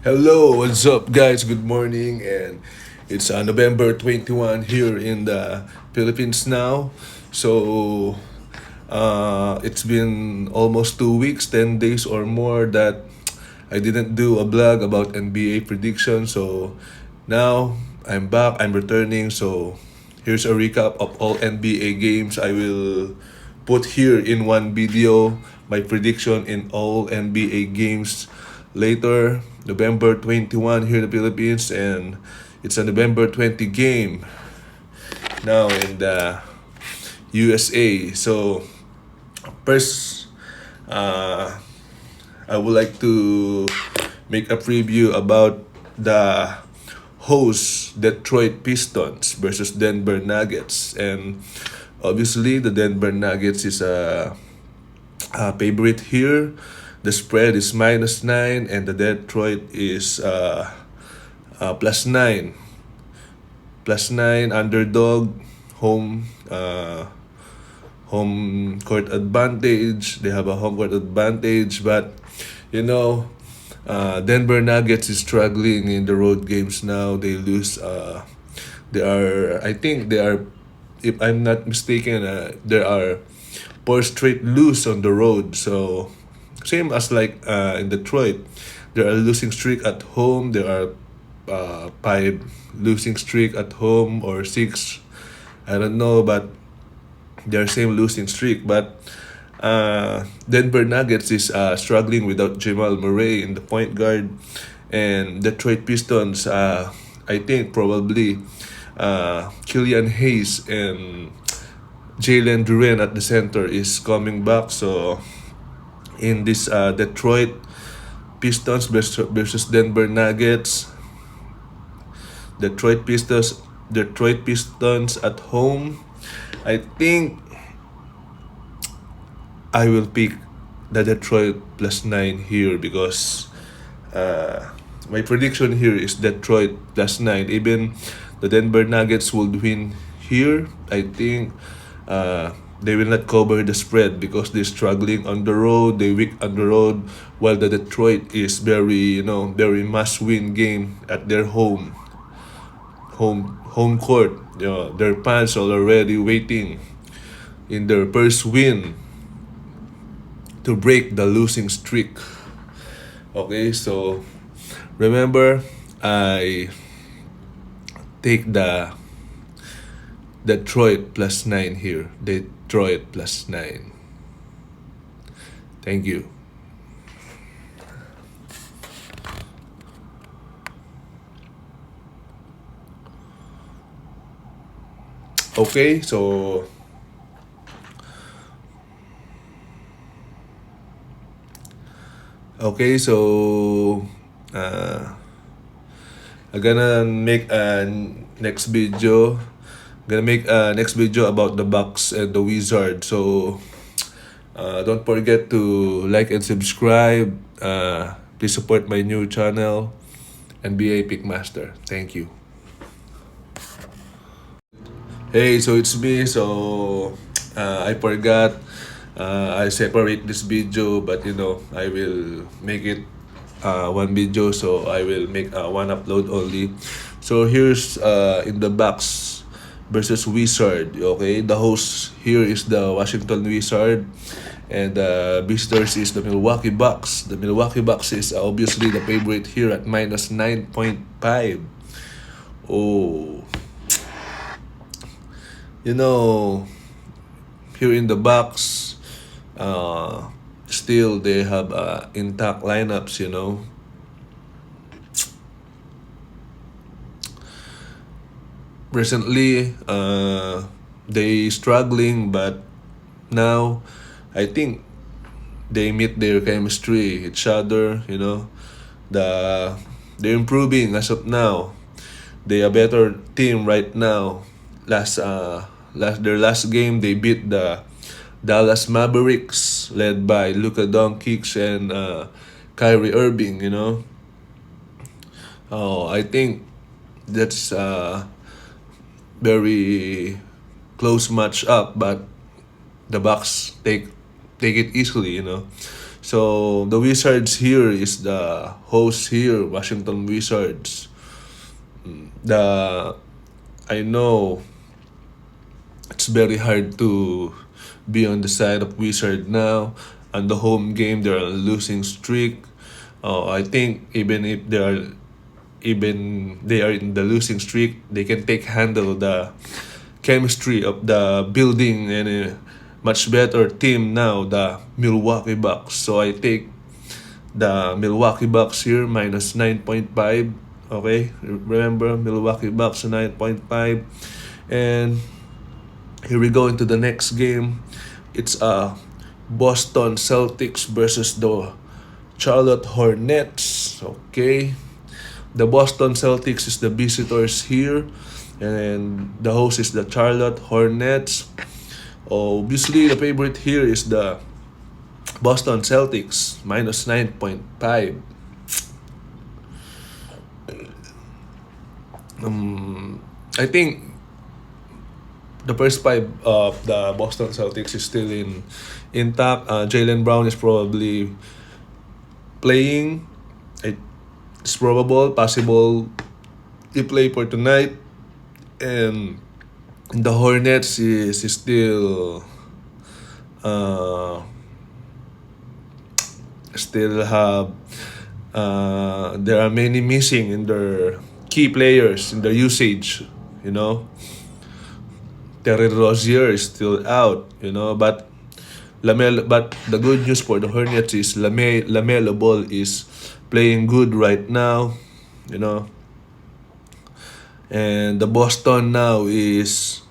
Hello, what's up, guys? Good morning, and it's November 21 here in the Philippines now. So, it's been almost 2 weeks, 10 days or more that I didn't do a blog about NBA prediction. So, now I'm back, I'm returning. So, here's a recap of all NBA games. I will put here in one video my prediction in all NBA games later, November 21 here in the Philippines, and it's a November 20 game now in the USA. So, first, uh, I would like to make a preview about the host Detroit Pistons versus Denver Nuggets. And obviously, the Denver Nuggets is a favorite here. The spread is -9, and the Detroit is +9. +9 underdog, home home court advantage. They have a home court advantage, but you know, Denver Nuggets is struggling in the road games now. They lose. I think they are, if I'm not mistaken, there are four straight lose on the road. So same as like in Detroit, there are losing streak at home. There are five losing streak at home or six. I don't know, but their same losing streak. But Denver Nuggets is struggling without Jamal Murray in the point guard, and Detroit Pistons. I think probably Killian Hayes and Jalen Duren at the center is coming back. So in this Detroit Pistons versus Denver Nuggets, Detroit Pistons at home. I think I will pick the Detroit +9 here because my prediction here is Detroit +9. Even the Denver Nuggets would win here. I think they will not cover the spread because they're struggling on the road. They weak on the road, while the Detroit is very must-win game at their home court. Their fans are already waiting in their first win to break the losing streak. Okay, so remember, I take the Detroit +9 here. Detroit +9. Thank you. Okay, so I'm gonna make a next video. Gonna make a next video about the Bucks and the Wizards. So don't forget to like and subscribe. Please support my new channel, NBA Pickmaster. Thank you. Hey, so it's me. So I forgot. I separate this video, but I will make it one video. So I will make one upload only. So here's in the Bucks versus Wizard. Okay, the host here is the Washington Wizard, and the visitors is the Milwaukee Bucks. The Milwaukee Bucks is obviously the favorite here at -9.5. Oh, here in the Bucks, still they have intact lineups. Recently, they struggling, but now I think they meet their chemistry, each other. The they're improving as of now. They a better team right now. Their last game they beat the Dallas Mavericks, led by Luka Doncic and Kyrie Irving. I think that's very close match up, but the Bucks take it easily. So the Wizards here is the host here, Washington Wizards. The I know it's very hard to be on the side of Wizard now. On the home game, they're on a losing streak. I think even they are in the losing streak, they can handle the chemistry of the building and a much better team now, the Milwaukee Bucks. So I take the Milwaukee Bucks here minus 9.5. Okay, remember Milwaukee Bucks 9.5. And here we go into the next game. It's Boston Celtics versus the Charlotte Hornets. Okay, the Boston Celtics is the visitors here, and the host is the Charlotte Hornets. Obviously, the favorite here is the Boston Celtics minus 9.5. I think the first five of the Boston Celtics is still intact. Jaylen Brown is probably playing. It's possible he play for tonight. And the Hornets is still have there are many missing in their key players in their usage, you know. Terry Rozier is still out, you know, but the good news for the Hornets is LaMelo Ball is playing good right now, you know. And the Boston now is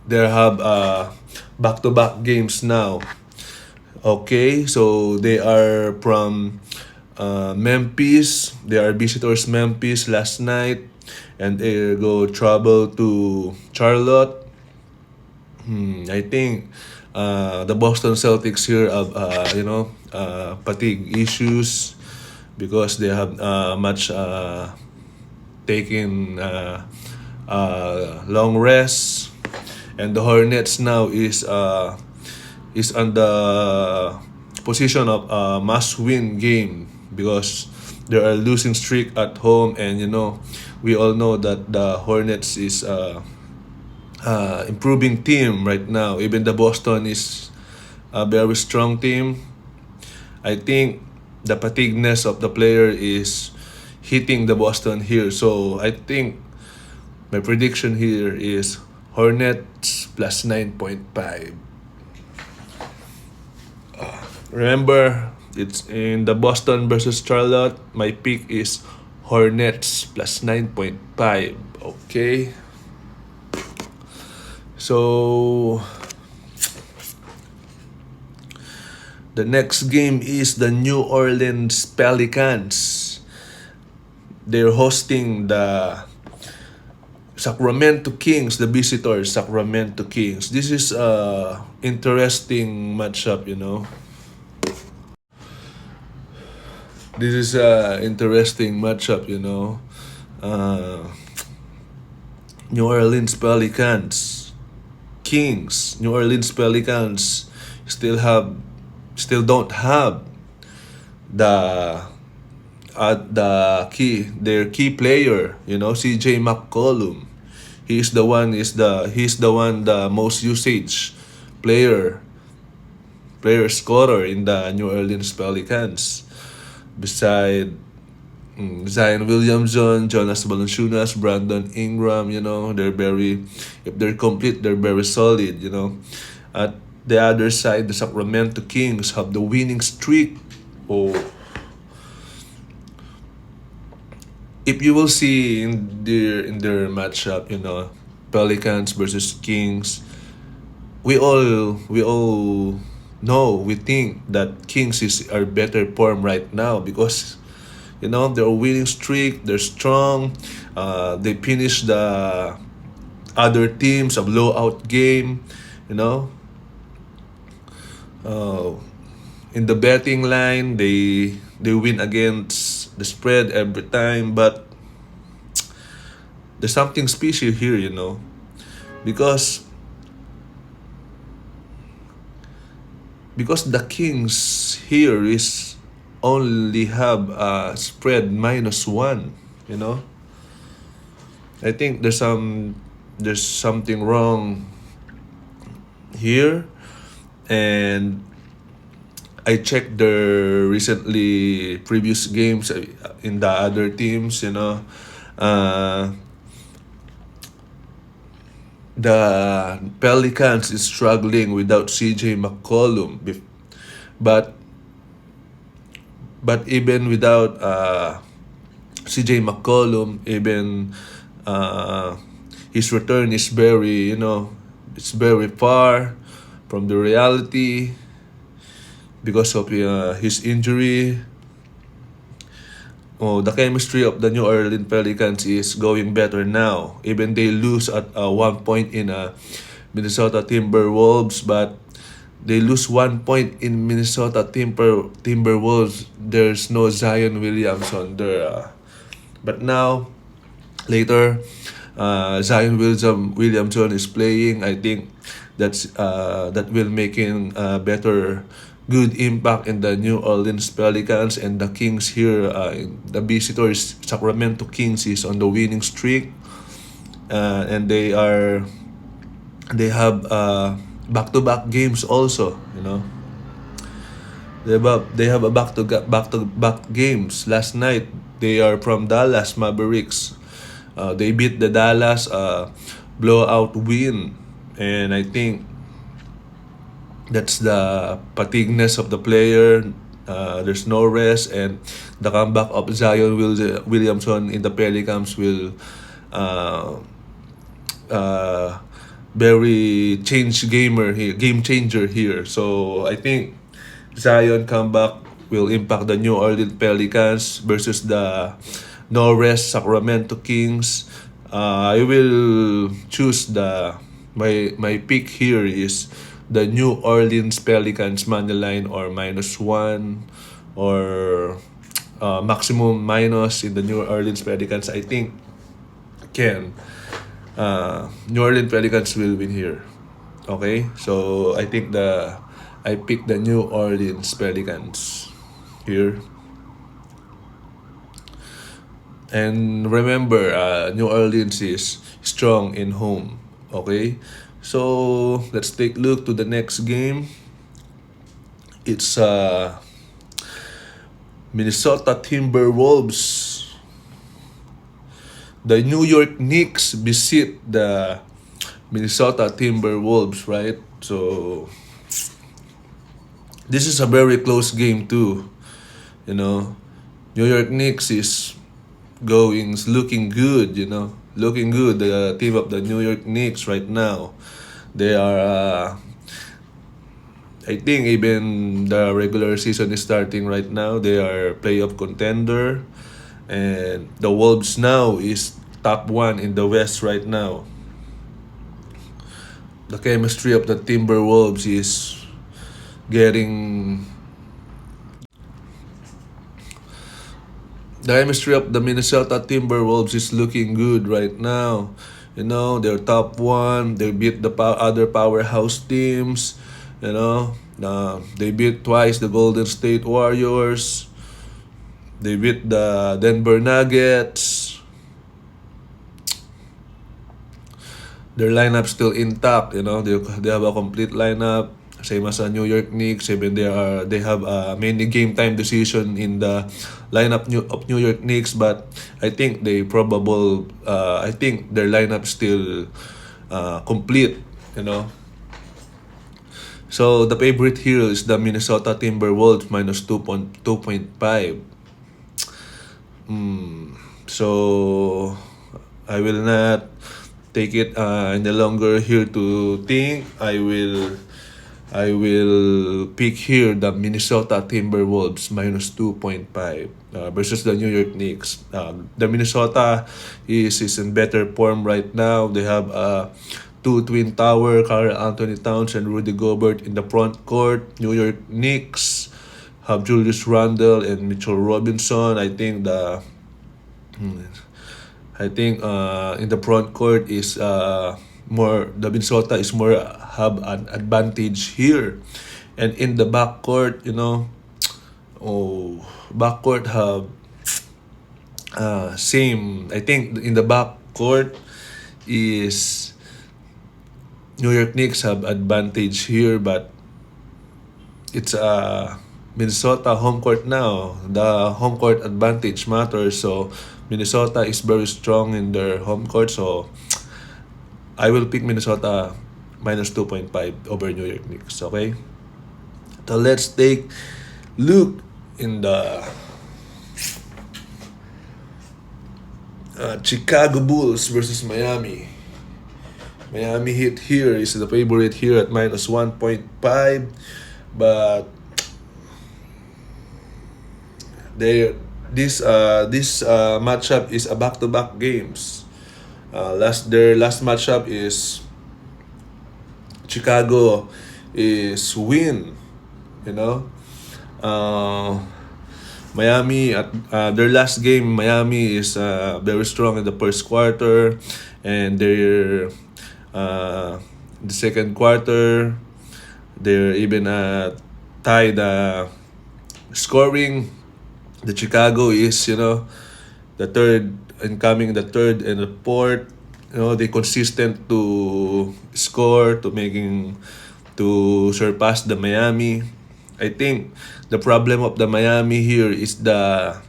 they have back-to-back games now. Okay, so they are from Memphis. They are visitors Memphis last night, and they go travel to Charlotte. I think the Boston Celtics here have fatigue issues because they have much taken long rest, and the Hornets now is on the position of a must-win game because they are losing streak at home, and we all know that the Hornets is improving team right now. Even the Boston is a very strong team. I think the fatigueness of the player is hitting the Boston here. So I think my prediction here is Hornets plus 9.5. Remember, it's in the Boston versus Charlotte. My pick is Hornets plus 9.5. Okay. So the next game is the New Orleans Pelicans. They're hosting the Sacramento Kings, the visitors, Sacramento Kings. This is a interesting matchup, This is a interesting matchup, New Orleans Pelicans, Kings. New Orleans Pelicans still don't have their key player, CJ McCollum. He's the most usage player scorer in the New Orleans Pelicans. Beside Zion Williamson, Jonas Valanciunas, Brandon Ingram, if they're complete, they're very solid, At the other side, the Sacramento Kings have the winning streak. If you will see in their matchup, Pelicans versus Kings, we all we think that Kings are better form right now because they're winning streak, they're strong, they finish the other teams a blowout game, in the betting line they win against the spread every time, but there's something special here, because because the Kings here is only have a spread -1. You know, I think there's something wrong here, and I checked the recently previous games in the other teams. You know, uh, the Pelicans is struggling without CJ McCollum, but even without CJ McCollum, even uh, his return is very, it's very far from the reality because of his injury. Oh, the chemistry of the New Orleans Pelicans is going better now. Even they lose at one point in Minnesota Timberwolves, but they lose 1 point in Minnesota Timberwolves. There's no Zion Williamson there. But now, later, Williamson is playing. I think that will making better good impact in the New Orleans Pelicans, and the Kings here. The visitors Sacramento Kings is on the winning streak, and they have back-to-back games also. They have a back-to-back games. Last night they are from Dallas Mavericks. They beat the Dallas blowout win, and I think that's the fatigueness of the player. There's no rest, and the comeback of Zion Williamson in the Pelicans will very game changer here. So I think Zion comeback will impact the New Orleans Pelicans versus the no rest Sacramento Kings. I will choose my pick here is the New Orleans Pelicans money line or -1 or maximum minus in the New Orleans Pelicans. I think New Orleans Pelicans will win here. Okay, so I think I pick the New Orleans Pelicans here. And remember, New Orleans is strong in home. Okay, so let's take a look to the next game. It's Minnesota Timberwolves. The New York Knicks visit the Minnesota Timberwolves, right? So this is a very close game too. New York Knicks is looking good. Looking good. The team of the New York Knicks right now, they are. I think even the regular season is starting right now. They are playoff contender, and the Wolves now is top 1 in the West right now. The chemistry of the Timberwolves is getting. The chemistry of the Minnesota Timberwolves is looking good right now. They're top 1. They beat the other powerhouse teams. They beat twice the Golden State Warriors. They beat the Denver Nuggets. Their lineup still intact. They have a complete lineup. Same as New York Knicks. Even they have many game time decision in the lineup of New York Knicks, but I think I think their lineup still complete. So the favorite here is the Minnesota Timberwolves -2.5. So I will not take it any longer here to think. I will pick here the Minnesota Timberwolves -2.5 versus the New York Knicks. The Minnesota is in better form right now. They have two twin tower, Karl Anthony Towns and Rudy Gobert in the front court. New York Knicks have Julius Randle and Mitchell Robinson. I think in the front court is more. The Minnesota is more have an advantage here, And in the backcourt, backcourt have same. I think in the backcourt is New York Knicks have advantage here, but it's Minnesota home court now. The home court advantage matters. So Minnesota is very strong in their home court. So I will pick Minnesota minus 2.5 over New York Knicks. Okay. So let's take look in the Chicago Bulls versus Miami. Miami Heat here is the favorite here at minus 1.5, but this matchup is a back-to-back games. Their last matchup is Chicago is win, you know. Miami at their last game, Miami is very strong in the first quarter, and their the second quarter they're even tied scoring. The Chicago is the third and the fourth. They consistent to score to surpass the Miami. I think the problem of the Miami here is the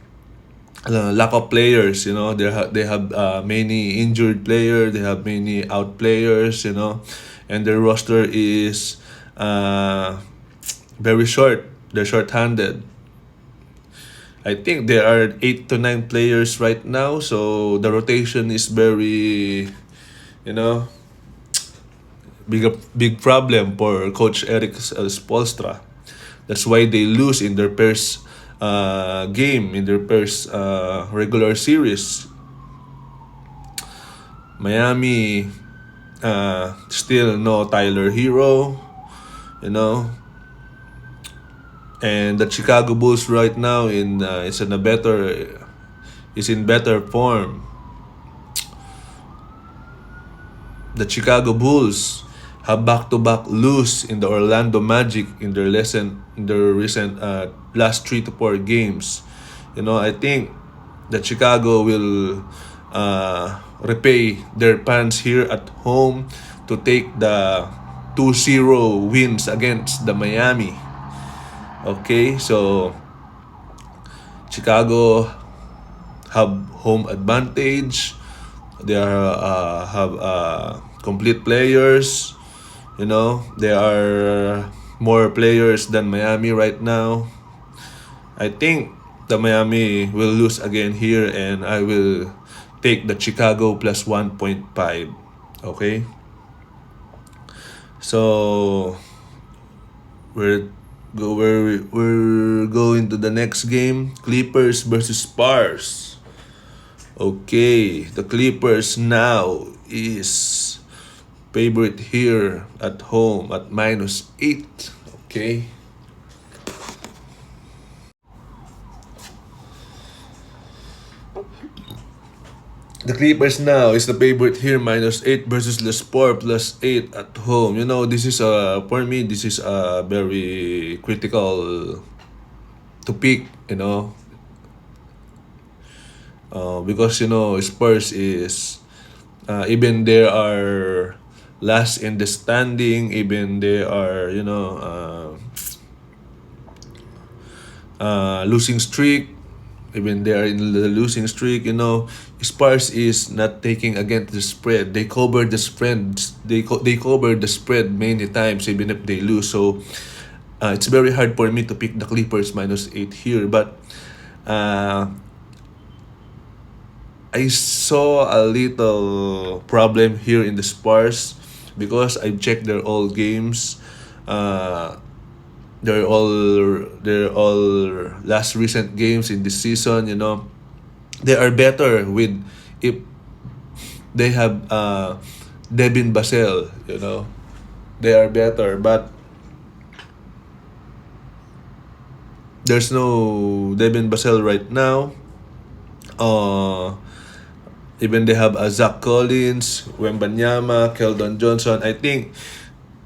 lack of players. They have many injured players. They have many out players. And their roster is very short. They're short-handed. I think there are 8 to 9 players right now, so the rotation is very, big problem for Coach Eric Spoelstra. That's why they lose in their first game, in their first regular series. Miami, still no Tyler Hero, and the Chicago Bulls right now is in better form. The Chicago Bulls have back-to-back lose in the Orlando Magic in their recent last 3 to 4 games. I think that Chicago will repay their fans here at home to take the 2-0 wins against the Miami. Okay, so Chicago have home advantage. They have complete players. There are more players than Miami right now. I think the Miami will lose again here, and I will take the Chicago plus 1.5. Okay? So we're going to the next game, Clippers versus Spurs. Okay, the Clippers now is favorite here at home at minus 8. Okay. The Clippers now is the favorite here, minus 8 versus the Spurs plus 8 at home. This is for me, this is very critical to pick, because Spurs is even they are last in the standing, even they are losing streak, even they are in the losing streak. Spurs is not taking against the spread. They cover the spread. They cover the spread many times even if they lose. So it's very hard for me to pick the Clippers minus 8 here, but I saw a little problem here in the Spurs because I checked their all games. They're all last recent games in this season. They are better with if they have Devin Vassell. They are better, but there's no Devin Vassell right now. Even they have Zach Collins, Wembanyama, Keldon Johnson. I think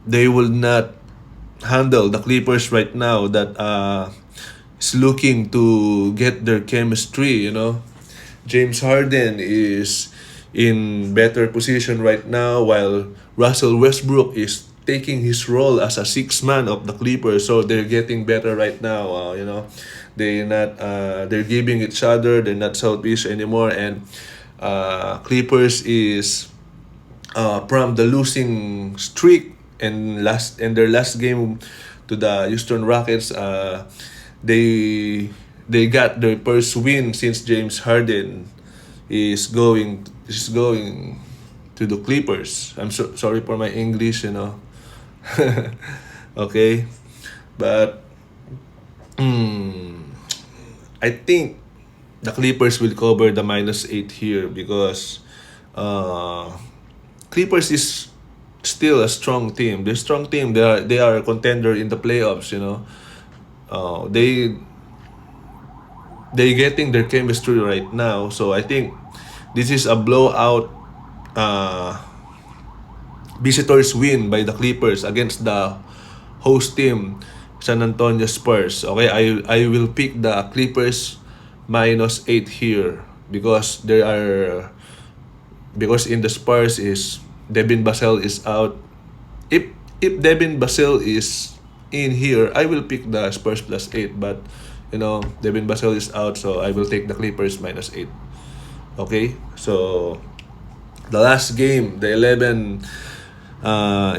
they will not handle the Clippers right now that is looking to get their chemistry, you know. James Harden is in better position right now while Russell Westbrook is taking his role as a sixth man of the Clippers. So they're getting better right now, you know. They're giving each other, they're not selfish anymore, and Clippers is from the losing streak and their last game to the Houston Rockets, they they got their first win since James Harden is going to the Clippers. I'm sorry for my English, you know. Okay, but I think the Clippers will cover the -8 here because uh, Clippers is still a strong team. They're a strong team. They are a contender in the playoffs. You know, they getting their chemistry right now. So I think this is a blowout uh, visitors win by the Clippers against the host team, San Antonio Spurs. Okay, I will pick the Clippers -8 here because in the Spurs is Devin Vassell is out. If Devin Vassell is in here, I will pick the Spurs +8. But you know, Devin Vassell is out, so I will take the Clippers -8. Okay, so the last game, the 11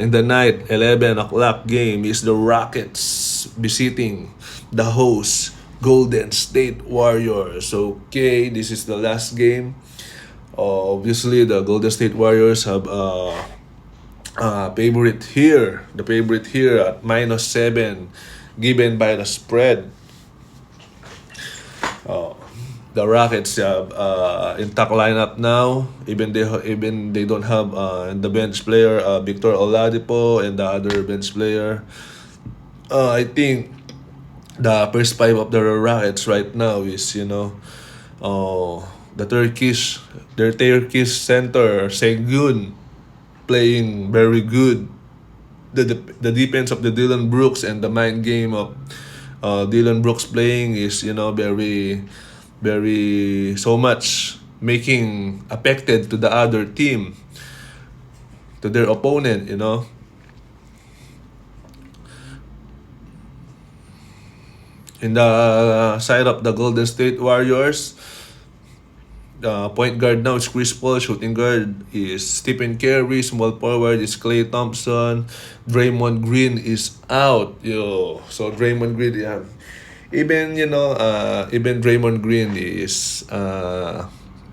in the night 11 o'clock game is the Rockets visiting the host Golden State Warriors. Okay, this is the last game. Obviously, the Golden State Warriors have favorite here. The favorite here at -7, given by the spread. The Rockets have intact lineup now. Even they don't have the bench player Victor Oladipo and the other bench player. I think the first five of the Rockets right now is the their Turkish center Sengun playing very good. The defense of the Dylan Brooks and the mind game of Dylan Brooks playing is very so much making affected to the other team, to their opponent, you know. In the side of the Golden State Warriors, the point guard now is Chris Paul, shooting guard is Stephen Curry, small forward is Klay Thompson, Draymond Green is out, so Draymond Green, yeah. Even Draymond Green is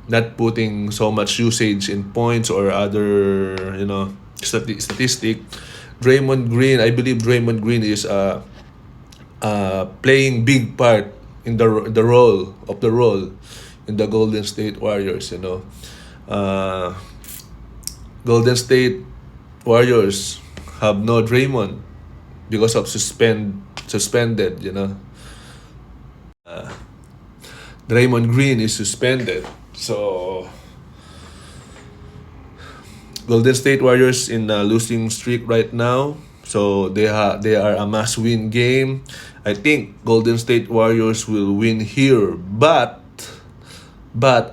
not putting so much usage in points or other statistic. Draymond Green, I believe Draymond Green is playing big part in the role in the Golden State Warriors. Golden State Warriors have no Draymond because of suspended. Draymond Green is suspended. So Golden State Warriors in a losing streak right now. So they are a must-win game. I think Golden State Warriors will win here, but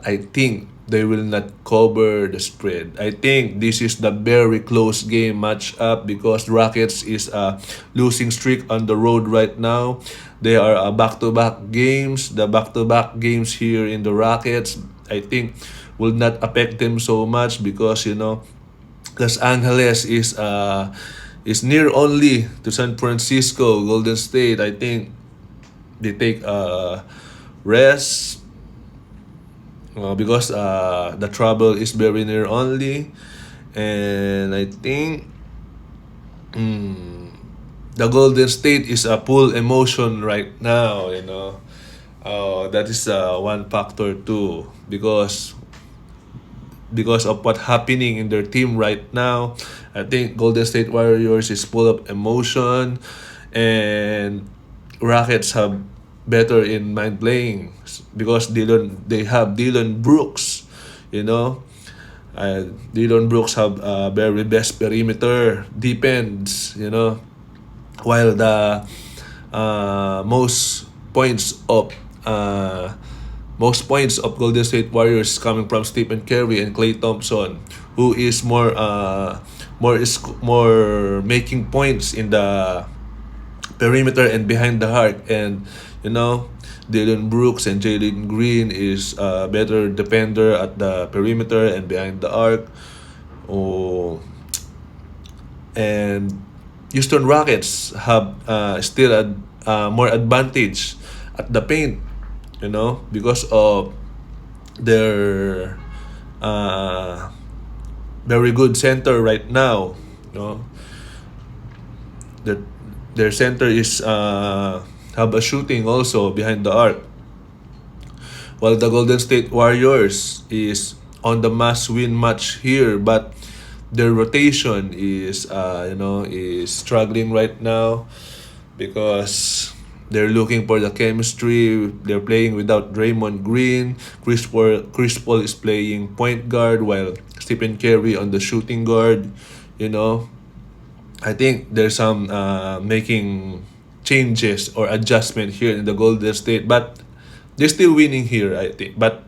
I think they will not cover the spread. I think this is the very close game matchup because Rockets is a losing streak on the road right now. They are back-to-back games. The back-to-back games here in the Rockets, I think, will not affect them so much because Los Angeles is near only to San Francisco. Golden State, I think, they take rest because the trouble is very near only, and I think the Golden State is a full emotion right now. That is one factor too because of what happening in their team right now. I think Golden State Warriors is full of emotion, and Rockets have better in mind playing because they have Dylan Brooks. Dylan Brooks have very best perimeter defense. while the most points of uh, Golden State Warriors coming from Stephen Curry and Klay Thompson, who is more making points in the perimeter and behind the arc. And you know, Dylan Brooks and Jalen Green is a better defender at the perimeter and behind the arc. Oh, and Houston Rockets have still a more advantage at the paint, you know, because of their uh, very good center right now. You know, their their center is have a shooting also behind the arc, while the Golden State Warriors is on the must-win match here, but their rotation is is struggling right now because they're looking for the chemistry. They're playing without Draymond Green. Chris Paul is playing point guard while Stephen Curry on the shooting guard. You know, I think there's some making changes or adjustment here in the Golden State, but they're still winning here, I think. But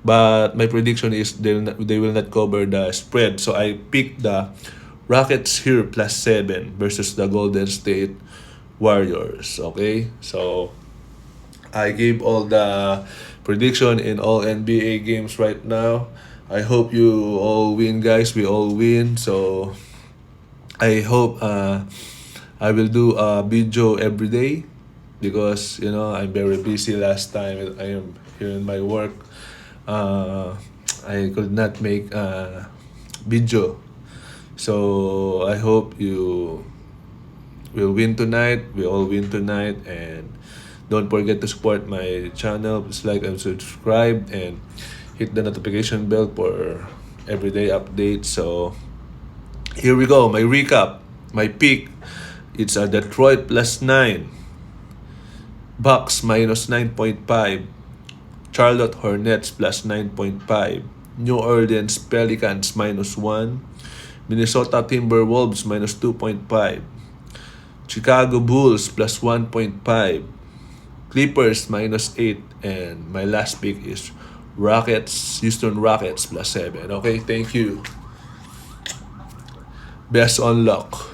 my prediction is they will not cover the spread. So I picked the Rockets here +7 versus the Golden State Warriors. Okay, so I gave all the prediction in all NBA games right now. I hope you all win, guys. We all win. So I hope I will do a video every day because I'm very busy last time. I am here in my work. I could not make a video. So I hope you will win tonight. We all win tonight. And don't forget to support my channel. Please like and subscribe and hit the notification bell for everyday updates. So here we go. My recap. My pick. It's a Detroit +9. Bucks -9.5. Charlotte Hornets +9.5. New Orleans Pelicans -1. Minnesota Timberwolves -2.5. Chicago Bulls +1.5. Clippers -8. And my last pick is Houston Rockets +7. Okay, thank you. Best on luck.